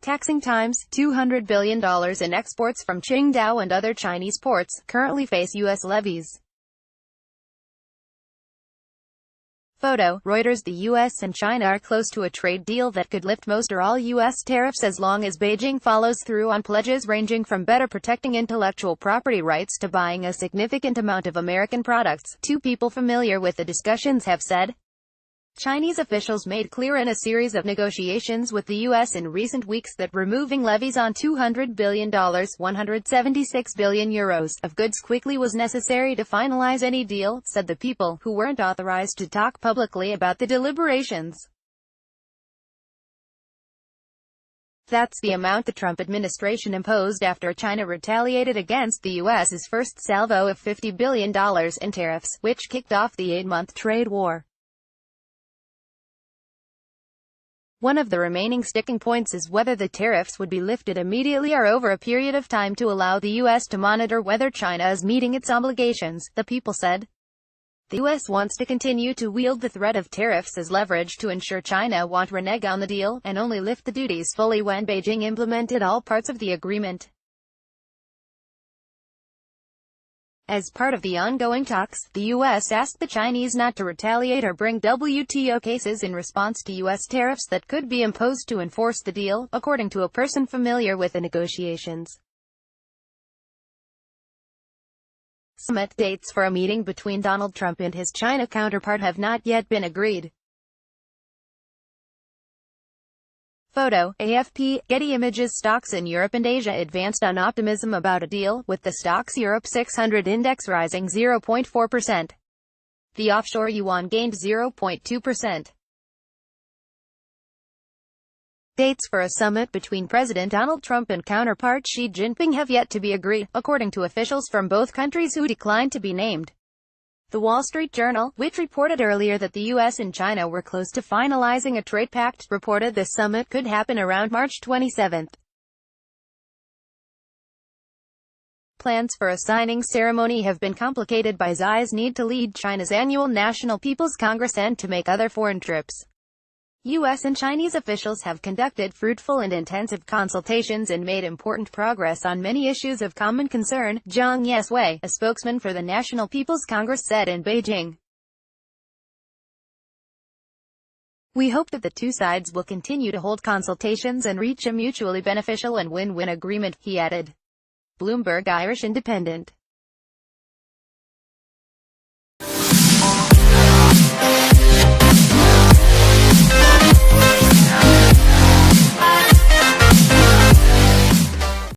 Taxing times, $200 billion in exports from Qingdao and other Chinese ports, currently face U.S. levies. Photo, Reuters. The U.S. and China are close to a trade deal that could lift most or all U.S. tariffs as long as Beijing follows through on pledges ranging from better protecting intellectual property rights to buying a significant amount of American products, two people familiar with the discussions have said. Chinese officials made clear in a series of negotiations with the U.S. in recent weeks that removing levies on $200 billion €176 billion of goods quickly was necessary to finalize any deal, said the people, who weren't authorized to talk publicly about the deliberations. That's the amount the Trump administration imposed after China retaliated against the U.S.'s first salvo of $50 billion in tariffs, which kicked off the 8-month trade war. One of the remaining sticking points is whether the tariffs would be lifted immediately or over a period of time to allow the U.S. to monitor whether China is meeting its obligations, the people said. The U.S. wants to continue to wield the threat of tariffs as leverage to ensure China won't renege on the deal, and only lift the duties fully when Beijing implemented all parts of the agreement. As part of the ongoing talks, the U.S. asked the Chinese not to retaliate or bring WTO cases in response to U.S. tariffs that could be imposed to enforce the deal, according to a person familiar with the negotiations. Summit dates for a meeting between Donald Trump and his China counterpart have not yet been agreed. Photo, AFP, Getty Images. Stocks in Europe and Asia advanced on optimism about a deal, with the Stoxx Europe 600 index rising 0.4%. The offshore yuan gained 0.2%. Dates for a summit between President Donald Trump and counterpart Xi Jinping have yet to be agreed, according to officials from both countries who declined to be named. The Wall Street Journal, which reported earlier that the U.S. and China were close to finalizing a trade pact, reported the summit could happen around March 27. Plans for a signing ceremony have been complicated by Xi's need to lead China's annual National People's Congress and to make other foreign trips. U.S. and Chinese officials have conducted fruitful and intensive consultations and made important progress on many issues of common concern, Zhang Yeshui, a spokesman for the National People's Congress, said in Beijing. We hope that the two sides will continue to hold consultations and reach a mutually beneficial and win-win agreement, he added. Bloomberg Irish Independent.